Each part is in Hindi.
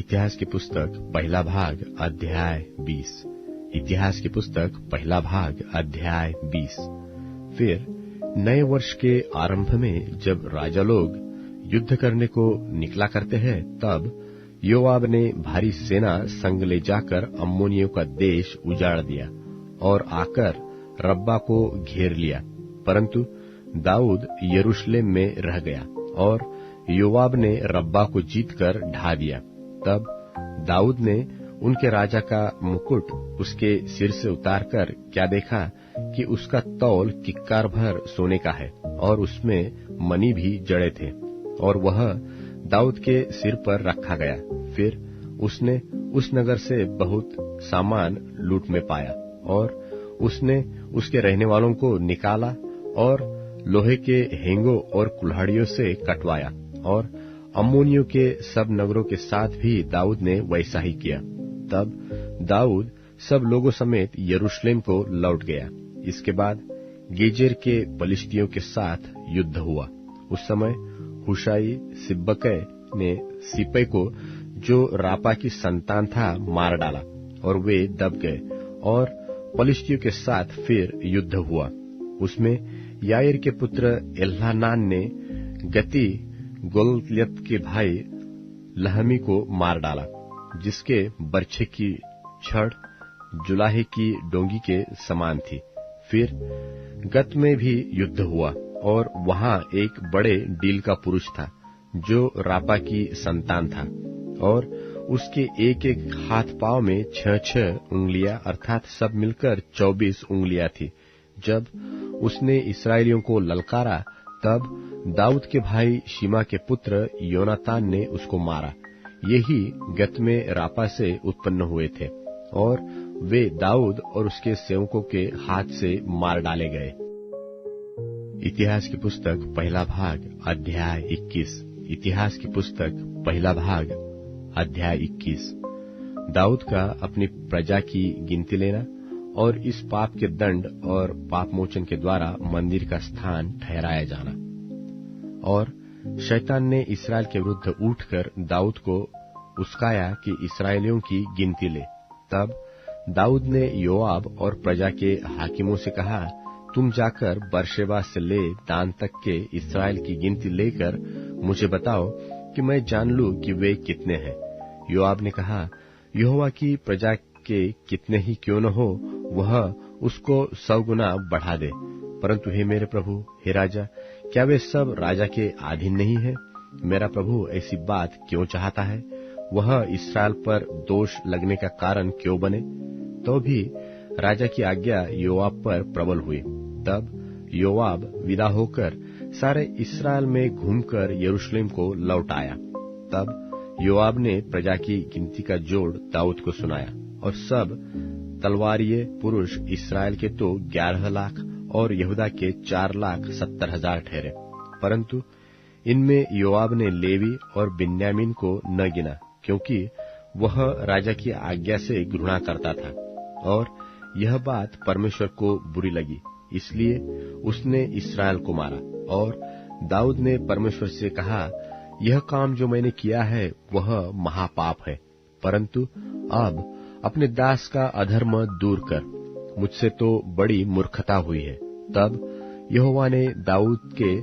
इतिहास की पुस्तक पहला भाग अध्याय 20। इतिहास की पुस्तक पहला भाग अध्याय 20। फिर नए वर्ष के आरंभ में जब राजा लोग युद्ध करने को निकला करते हैं, तब योआब ने भारी सेना संग ले जाकर अम्मोनियों का देश उजाड़ दिया और आकर रब्बा को घेर लिया। परंतु दाऊद यरूशलेम में रह गया और योआब ने रब्बा को जीतकर ढा दिया। तब दाऊद ने उनके राजा का मुकुट उसके सिर से उतारकर क्या देखा कि उसका तौल किक्कार भर सोने का है और उसमें मणि भी जड़े थे, और वह दाऊद के सिर पर रखा गया। फिर उसने उस नगर से बहुत सामान लूट में पाया, और उसने उसके रहने वालों को निकाला और लोहे के हेंगों और कुल्हाड़ियों से कटवाया, और अम्मोनियों के सब नगरों के साथ भी दाऊद ने वैसा ही किया। तब दाऊद सब लोगों समेत यरूशलेम को लौट गया। इसके बाद गेजेर के पलिश्तियों के साथ युद्ध हुआ। उस समय हुशाई सिब्बकै ने सिपै को, जो रापा की संतान था, मार डाला, और वे दब गए, और पलिश्तियों के साथ फिर युद्ध हुआ। उसमें याईर के पुत्र एल्हानान ने गती गोलियत के भाई लहमी को मार डाला, जिसके बर्छे की छड़ जुलाहे की डोंगी के समान थी। फिर गत में भी युद्ध हुआ, और वहां एक बड़े डील का पुरुष था, जो रापा की संतान था, और उसके एक एक हाथ पांव में 6-6 उंगलियां, अर्थात सब मिलकर 24 उंगलियां थी। जब उसने इस्राएलियों को ललकारा, तब दाऊद के भाई शिमा के पुत्र योनातान ने उसको मारा। यही गत में रापा से उत्पन्न हुए थे, और वे दाऊद और उसके सेवकों के हाथ से मार डाले गए। इतिहास की पुस्तक पहला भाग अध्याय 21। इतिहास की पुस्तक पहला भाग अध्याय 21। दाऊद का अपनी प्रजा की गिनती लेना और इस पाप के दंड और पाप मोचन के द्वारा मंदिर का स्थान ठहराया जाना। और शैतान ने इसराइल के विरुद्ध उठकर दाऊद को उस्काया कि इसराइलियों की गिनती ले। तब दाऊद ने योआब और प्रजा के हाकिमों से कहा, तुम जाकर बरशेबा से ले दान तक के इसराइल की गिनती लेकर मुझे बताओ कि मैं जान लूं कि वे कितने हैं। योआब ने कहा, यहोवा की प्रजा के कितने ही क्यों न हो, वह उसको 100 गुना बढ़ा दे। परंतु हे मेरे प्रभु, हे राजा, क्या वे सब राजा के अधीन नहीं है? मेरा प्रभु ऐसी बात क्यों चाहता है? वह इसराइल पर दोष लगने का कारण क्यों बने? तो भी राजा की आज्ञा योआब पर प्रबल हुई। तब योआब विदा होकर सारे इसराइल में घूमकर यरूशलेम को लौट आया। तब योआब ने प्रजा की गिनती का जोड़ दाऊद को सुनाया, और सब तलवारिये पुरुष इसराइल के तो 11 लाख और यहूदा के 4,70,000 ठहरे। परंतु इनमें योआब ने लेवी और बिन्यामीन को न गिना, क्योंकि वह राजा की आज्ञा से घृणा करता था, और यह बात परमेश्वर को बुरी लगी, इसलिए उसने इसराइल को मारा। और दाऊद ने परमेश्वर से कहा, यह काम जो मैंने किया है वह महापाप है, परंतु अब अपने दास का अधर्म दूर कर, मुझसे तो बड़ी मूर्खता हुई है। तब यहोवा ने दाऊद के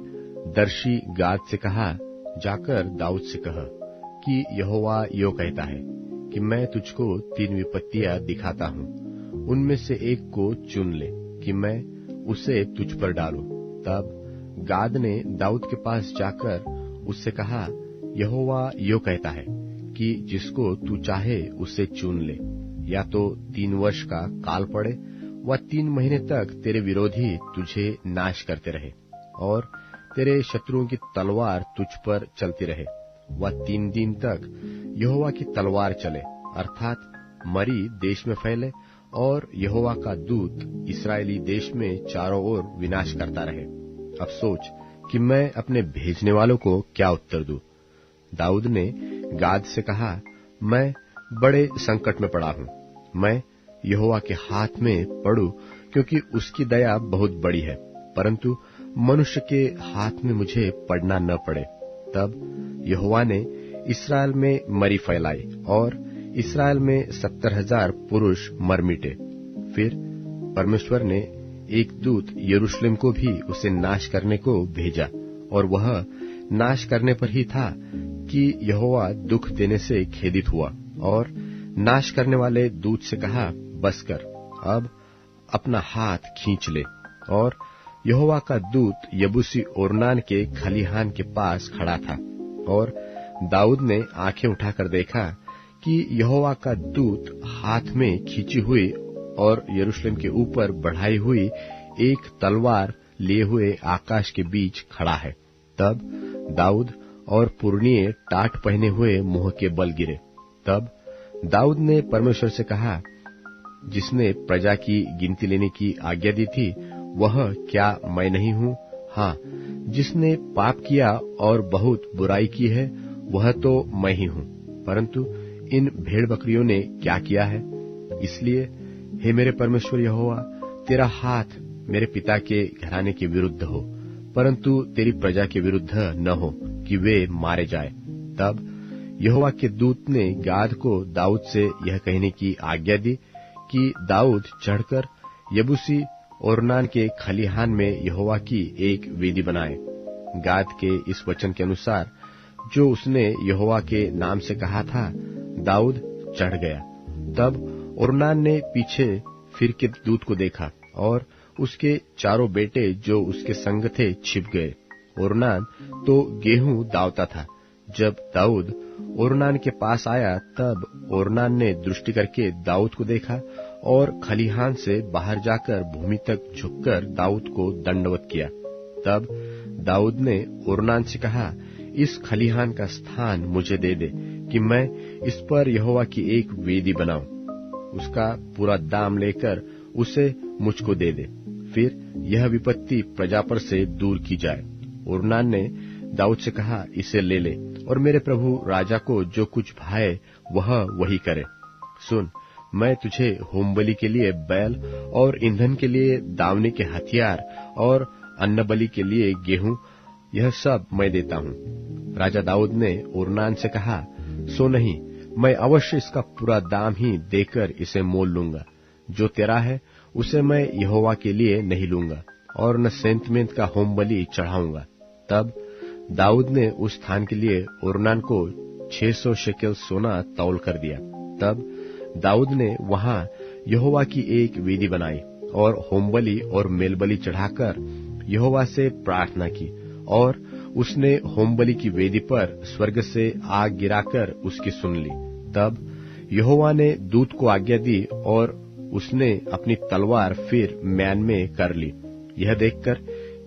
दर्शी गाद से कहा, जाकर दाऊद से कह कि यहोवा यो कहता है कि मैं तुझको 3 विपत्तियां दिखाता हूँ, उनमें से एक को चुन ले कि मैं उसे तुझ पर डालूं। तब गाद ने दाऊद के पास जाकर उससे कहा, यहोवा यो कहता है कि जिसको तू चाहे उसे चुन ले, या तो 3 वर्ष का काल पड़े व 3 महीने तक तेरे विरोधी तुझे नाश करते रहे, और तेरे शत्रुओं की तलवार तुझ पर चलती रहे, व 3 दिन तक यहोवा की तलवार चले, अर्थात मरी देश में फैले, और यहोवा का दूत इस्राएली देश में चारों ओर विनाश करता रहे। अब सोच कि मैं अपने भेजने वालों को क्या उत्तर दूं। दाऊद ने गाद से कहा, मैं बड़े संकट में पड़ा हूं, मैं यहोवा के हाथ में पड़ूं, क्योंकि उसकी दया बहुत बड़ी है, परंतु मनुष्य के हाथ में मुझे पड़ना न पड़े। तब यहोवा ने इसराइल में मरी फैलाई और इसराइल में 70,000 पुरुष मर मिटे। फिर परमेश्वर ने एक दूत यरूशलेम को भी उसे नाश करने को भेजा, और वह नाश करने पर ही था कि यहोवा दुख देने से खेदित हुआ और नाश करने वाले दूत से कहा, बस कर, अब अपना हाथ खींच ले। और यहोवा का दूत यबूसी ओर्नान के खलिहान के पास खड़ा था, और दाऊद ने आंखें उठाकर देखा कि यहोवा का दूत हाथ में खींची हुई और यरूशलेम के ऊपर बढ़ाई हुई एक तलवार लिए हुए आकाश के बीच खड़ा है। तब दाऊद और पुरनिये टाट पहने हुए मुंह के बल गिरे। तब दाऊद ने परमेश्वर से कहा, जिसने प्रजा की गिनती लेने की आज्ञा दी थी, वह क्या मैं नहीं हूं? हाँ, जिसने पाप किया और बहुत बुराई की है, वह तो मैं ही हूं। परंतु इन भेड़ बकरियों ने क्या किया है? इसलिए हे मेरे परमेश्वर यहोवा, तेरा हाथ मेरे पिता के घराने के विरुद्ध हो, परंतु तेरी प्रजा के विरुद्ध न हो कि वे मारे जाए। तब यहोवा के दूत ने गाद को दाऊद से यह कहने की आज्ञा दी कि दाऊद चढ़कर यबूसी ओर्नान के खलिहान में यहोवा की एक वेदी बनाए। गाद के इस वचन के अनुसार जो उसने यहोवा के नाम से कहा था, दाऊद चढ़ गया। तब ओर्नान ने पीछे फिर के दूत को देखा और उसके चारों बेटे जो उसके संग थे छिप गए। ओर्नान तो गेहूं दावता था। जब दाऊद ओर्नान के पास आया, तब ओर्नान ने दृष्टि करके दाऊद को देखा और खलिहान से बाहर जाकर भूमि तक झुककर दाऊद को दंडवत किया। तब दाऊद ने ओर्नान से कहा, इस खलिहान का स्थान मुझे दे दे कि मैं इस पर यहोवा की एक वेदी बनाऊं। उसका पूरा दाम लेकर उसे मुझको दे दे, फिर यह विपत्ति प्रजा पर से दूर की जाए। ओर्नान ने दाऊद से कहा, इसे ले ले और मेरे प्रभु राजा को जो कुछ भाए वह वही करे। सुन, मैं तुझे होमबलि के लिए बैल और ईंधन के लिए दावने के हथियार और अन्नबलि के लिए गेहूं, यह सब मैं देता हूं। राजा दाऊद ने ओर्नान से कहा, सो नहीं, मैं अवश्य इसका पूरा दाम ही देकर इसे मोल लूंगा। जो तेरा है उसे मैं यहोवा के लिए नहीं लूंगा और न सेंतमेंत का होमबलि चढ़ाऊंगा। तब दाऊद ने उस स्थान के लिए ओर्नान को 600 शेकेल सोना तौल कर दिया। तब दाऊद ने वहां यहोवा की एक वेदी बनाई और होमबलि और मेलबलि चढ़ाकर यहोवा से प्रार्थना की, और उसने होमबलि की वेदी पर स्वर्ग से आग गिराकर उसकी सुन ली। तब यहोवा ने दूत को आज्ञा दी और उसने अपनी तलवार फिर म्यान में कर ली। यह देखकर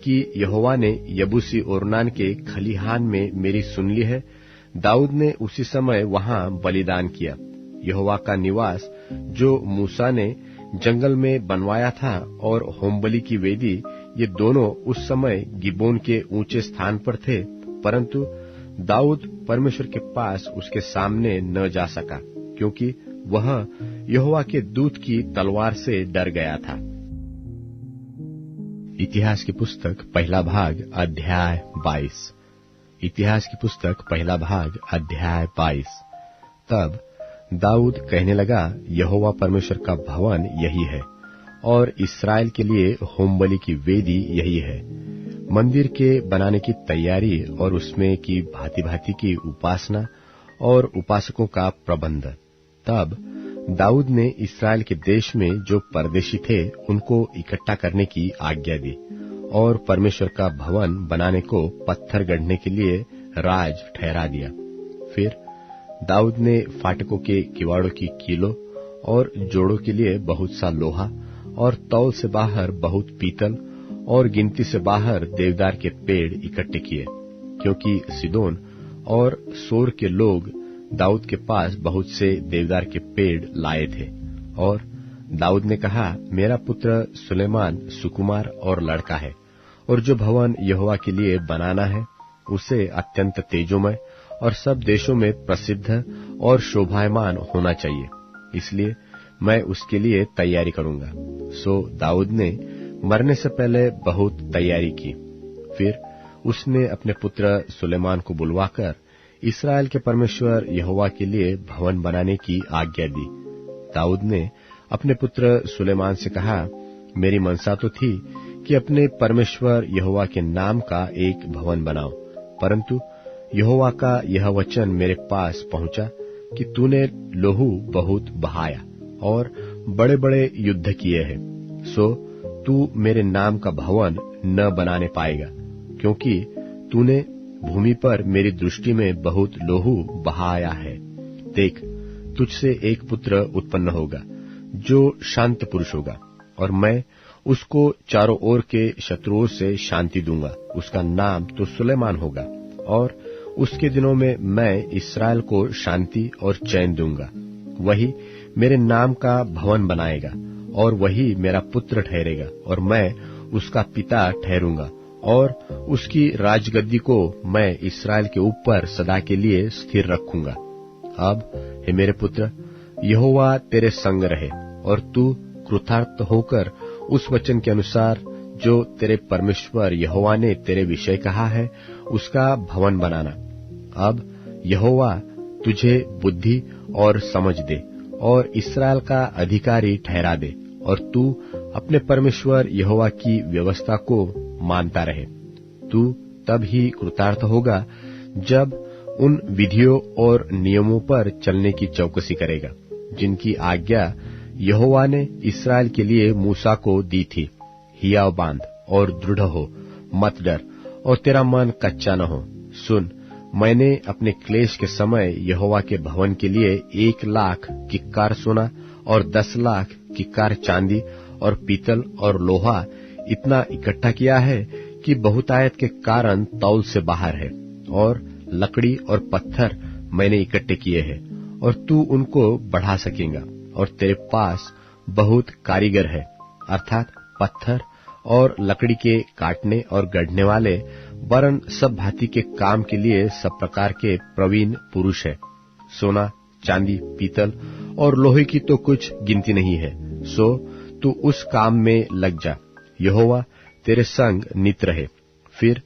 कि यहोवा ने यबूसी ओर्नान के खलिहान में मेरी सुन ली है, दाऊद ने उसी समय वहां बलिदान किया। यहोवा का निवास जो मूसा ने जंगल में बनवाया था और होमबलि की वेदी, ये दोनों उस समय गिबोन के ऊंचे स्थान पर थे, परंतु दाऊद परमेश्वर के पास उसके सामने न जा सका, क्योंकि वह यहोवा के दूत की तलवार से डर गया था। इतिहास की पुस्तक पहला भाग अध्याय 22। इतिहास की पुस्तक पहला भाग अध्याय 22। तब दाऊद कहने लगा, यहोवा परमेश्वर का भवन यही है और इस्राएल के लिए होमबलि की वेदी यही है। मंदिर के बनाने की तैयारी और उसमें की भांति भांति की उपासना और उपासकों का प्रबंध। तब दाऊद ने इस्राएल के देश में जो परदेशी थे उनको इकट्ठा करने की आज्ञा दी और परमेश्वर का भवन बनाने को पत्थर गढ़ने के लिए राज ठहरा दिया। फिर दाऊद ने फाटकों के किवाड़ों की कीलों और जोड़ों के लिए बहुत सा लोहा और तौल से बाहर बहुत पीतल और गिनती से बाहर देवदार के पेड़ इकट्ठे किए, क्योंकि सिदोन और सोर के लोग दाऊद के पास बहुत से देवदार के पेड़ लाए थे। और दाऊद ने कहा, मेरा पुत्र सुलेमान सुकुमार और लड़का है, और जो भवन यहोवा के लिए बनाना है उसे अत्यंत तेजोमय और सब देशों में प्रसिद्ध और शोभायमान होना चाहिए, इसलिए मैं उसके लिए तैयारी करूंगा। सो दाऊद ने मरने से पहले बहुत तैयारी की। फिर उसने अपने पुत्र सुलेमान को बुलवाकर इस्राएल के परमेश्वर यहोवा के लिए भवन बनाने की आज्ञा दी। दाऊद ने अपने पुत्र सुलेमान से कहा, मेरी मनसा तो थी कि अपने परमेश्वर यहोवा के नाम का एक भवन बनाओ, परंतु यहोवा का यह वचन मेरे पास पहुंचा कि तूने लोहू बहुत बहाया और बड़े बड़े युद्ध किए हैं, सो तू मेरे नाम का भवन न बनाने पाएगा, क्योंकि तूने भूमि पर मेरी दृष्टि में बहुत लोहू बहाया है। देख, तुझसे एक पुत्र उत्पन्न होगा जो शांत पुरुष होगा, और मैं उसको चारों ओर के शत्रुओं से शांति दूंगा। उसका नाम तो सुलेमान होगा, और उसके दिनों में मैं इस्राएल को शांति और चैन दूंगा। वही मेरे नाम का भवन बनाएगा, और वही मेरा पुत्र ठहरेगा, और मैं उसका पिता ठहरूंगा, और उसकी राजगद्दी को मैं इस्राएल के ऊपर सदा के लिए स्थिर रखूंगा। अब हे मेरे पुत्र, यहोवा तेरे संग रहे, और तू कृतार्थ होकर उस वचन के अनुसार जो तेरे परमेश्वर यहोवा ने तेरे विषय कहा है, उसका भवन बनाना। अब यहोवा तुझे बुद्धि और समझ दे, और इस्राएल का अधिकारी ठहरा दे, और तू अपने परमेश्वर यहोवा की व्यवस्था को मानता रहे। तू तब ही कृतार्थ होगा जब उन विधियों और नियमों पर चलने की चौकसी करेगा, जिनकी आज्ञा यहोवा ने इस्राएल के लिए मूसा को दी थी। हियाव बांध और दृढ़ हो, मत डर, और तेरा मन कच्चा न हो। सुन, मैंने अपने क्लेश के समय यहोवा के भवन के लिए 1,00,000 किक्कार सोना और 10,00,000 किक्कार चांदी और पीतल और लोहा इतना इकट्ठा किया है कि बहुतायत के कारण तौल से बाहर है, और लकड़ी और पत्थर मैंने इकट्ठे किए हैं, और तू उनको बढ़ा सकेगा। और तेरे पास बहुत कारीगर है, अर्थात पत्थर और लकड़ी के काटने और गढ़ने वाले, वरन सब भांति के काम के लिए सब प्रकार के प्रवीण पुरुष है। सोना, चांदी, पीतल और लोहे की तो कुछ गिनती नहीं है, सो तू उस काम में लग जा। यहोवा तेरे संग नित रहे। फिर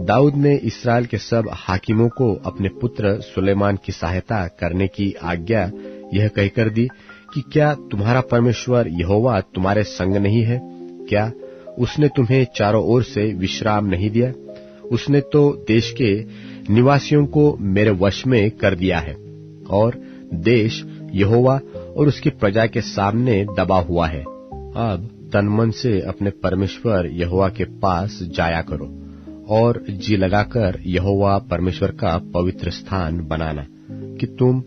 दाऊद ने इस्राएल के सब हाकिमों को अपने पुत्र सुलेमान की सहायता करने की आज्ञा यह कहकर दी कि क्या तुम्हारा परमेश्वर यहोवा तुम्हारे संग नहीं है? क्या उसने तुम्हें चारों ओर से विश्राम नहीं दिया? उसने तो देश के निवासियों को मेरे वश में कर दिया है, और देश यहोवा और उसकी प्रजा के सामने दबा हुआ है। अब तन मन से अपने परमेश्वर यहोवा के पास जाया करो, और जी लगाकर यहोवा परमेश्वर का पवित्र स्थान बनाना, कि तुम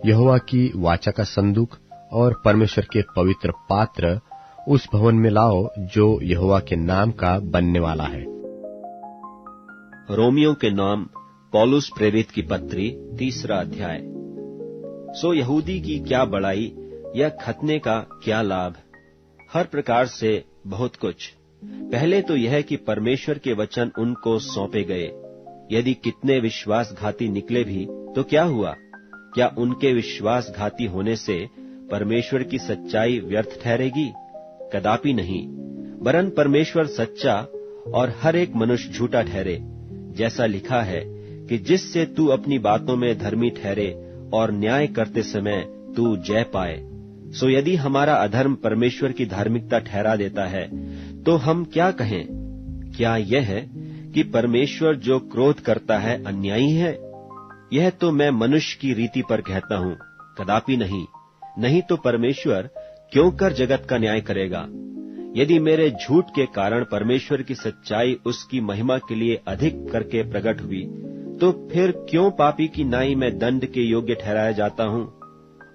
यहोवा की वाचा का संदूक और परमेश्वर के पवित्र पात्र उस भवन में लाओ जो यहोवा के नाम का बनने वाला है। रोमियों के नाम पौलुस प्रेरित की पत्री 3 अध्याय। सो यहूदी की क्या बड़ाई या खतने का क्या लाभ? हर प्रकार से बहुत कुछ। पहले तो यह कि परमेश्वर के वचन उनको सौंपे गए। यदि कितने विश्वासघाती निकले भी तो क्या हुआ? क्या उनके विश्वासघाती होने से परमेश्वर की सच्चाई व्यर्थ ठहरेगी? कदापि नहीं, वरन परमेश्वर सच्चा और हर एक मनुष्य झूठा ठहरे, जैसा लिखा है कि जिससे तू अपनी बातों में धर्मी ठहरे और न्याय करते समय तू जय पाए। सो यदि हमारा अधर्म परमेश्वर की धार्मिकता ठहरा देता है तो हम क्या कहें? क्या यह है कि परमेश्वर जो क्रोध करता है अन्यायी है? यह तो मैं मनुष्य की रीति पर कहता हूँ, कदापि नहीं। नहीं तो परमेश्वर क्यों कर जगत का न्याय करेगा? यदि मेरे झूठ के कारण परमेश्वर की सच्चाई उसकी महिमा के लिए अधिक करके प्रकट हुई, तो फिर क्यों पापी की नाई में दंड के योग्य ठहराया जाता हूँ?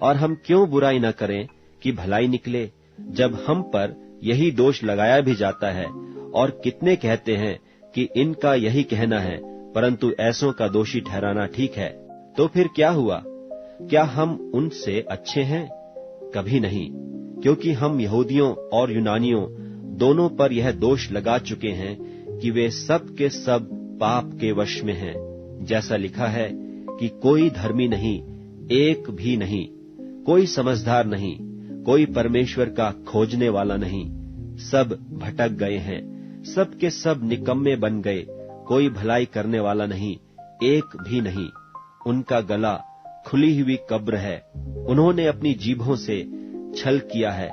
और हम क्यों बुराई न करें कि भलाई निकले, जब हम पर यही दोष लगाया भी जाता है? और कितने कहते हैं कि इनका यही कहना है, परंतु ऐसों का दोषी ठहराना ठीक है। तो फिर क्या हुआ? क्या हम उनसे अच्छे हैं? कभी नहीं, क्योंकि हम यहूदियों और यूनानियों दोनों पर यह दोष लगा चुके हैं कि वे सब के सब पाप के वश में हैं। जैसा लिखा है कि कोई धर्मी नहीं, एक भी नहीं, कोई समझदार नहीं, कोई परमेश्वर का खोजने वाला नहीं। सब भटक गए हैं, सब के सब निकम्मे बन गए, कोई भलाई करने वाला नहीं, एक भी नहीं। उनका गला खुली हुई कब्र है। उन्होंने अपनी जीभों से छल किया है,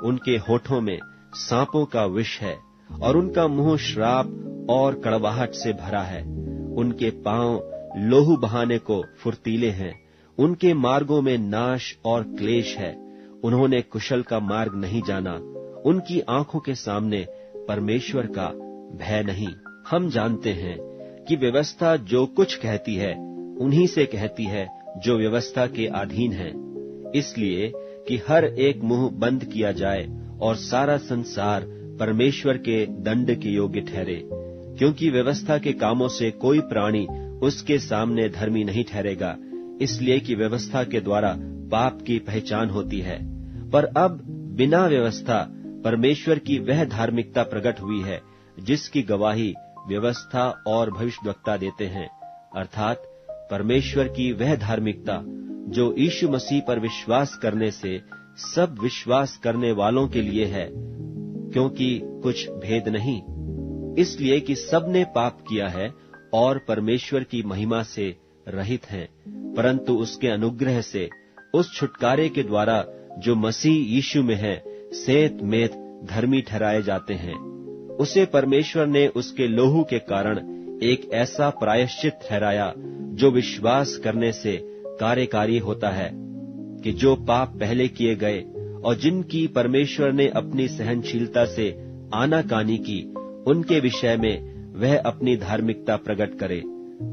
उनके होठों में सांपों का विष है और उनका मुंह श्राप और कड़वाहट से भरा है। उनके पांव लोहू बहाने को फुर्तीले हैं, उनके मार्गों में नाश और क्लेश है। उन्होंने कुशल का मार्ग नहीं जाना, उनकी आंखों के सामने परमेश्वर का भय नहीं। हम जानते हैं कि व्यवस्था जो कुछ कहती है उन्हीं से कहती है जो व्यवस्था के अधीन है, इसलिए कि हर एक मुंह बंद किया जाए और सारा संसार परमेश्वर के दंड के योग्य ठहरे, क्योंकि व्यवस्था के कामों से कोई प्राणी उसके सामने धर्मी नहीं ठहरेगा, इसलिए कि व्यवस्था के द्वारा पाप की पहचान होती है। पर अब बिना व्यवस्था परमेश्वर की वह धार्मिकता प्रकट हुई है जिसकी गवाही व्यवस्था और भविष्यद्वक्ता देते हैं, अर्थात परमेश्वर की वह धार्मिकता जो यीशु मसीह पर विश्वास करने से सब विश्वास करने वालों के लिए है, क्योंकि कुछ भेद नहीं, इसलिए कि सबने पाप किया है और परमेश्वर की महिमा से रहित हैं, परंतु उसके अनुग्रह से उस छुटकारे के द्वारा जो मसीह यीशु में है सेत मेत धर्मी ठहराए जाते हैं। उसे परमेश्वर ने उसके लोहू के कारण एक ऐसा प्रायश्चित ठहराया जो विश्वास करने से कार्यकारी होता है, कि जो पाप पहले किए गए और जिनकी परमेश्वर ने अपनी सहनशीलता से आनाकानी की, उनके विषय में वह अपनी धार्मिकता प्रकट करे,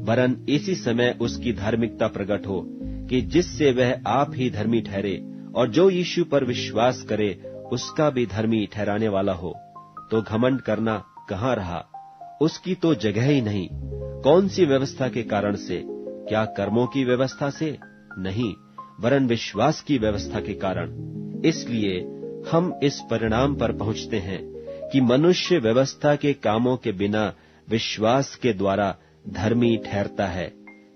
वरन इसी समय उसकी धार्मिकता प्रकट हो कि जिससे वह आप ही धर्मी ठहरे और जो यीशु पर विश्वास करे उसका भी धर्मी ठहराने वाला हो। तो घमंड करना कहाँ रहा, उसकी तो जगह ही नहीं। कौन सी व्यवस्था के कारण से? क्या कर्मों की व्यवस्था से? नहीं, वरन विश्वास की व्यवस्था के कारण। इसलिए हम इस परिणाम पर पहुंचते हैं कि मनुष्य व्यवस्था के कामों के बिना विश्वास के द्वारा धर्मी ठहरता है।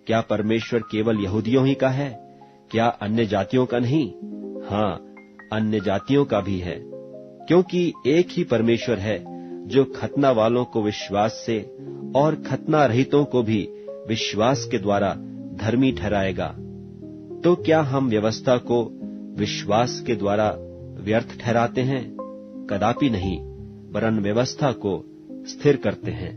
क्या परमेश्वर केवल यहूदियों ही का है? क्या अन्य जातियों का नहीं? हाँ, अन्य जातियों का भी है, क्योंकि एक ही परमेश्वर है जो खतना वालों को विश्वास से और खतना रहितों को भी विश्वास के द्वारा धर्मी ठहराएगा। तो क्या हम व्यवस्था को विश्वास के द्वारा व्यर्थ ठहराते हैं? कदापि नहीं, वरन व्यवस्था को स्थिर करते हैं।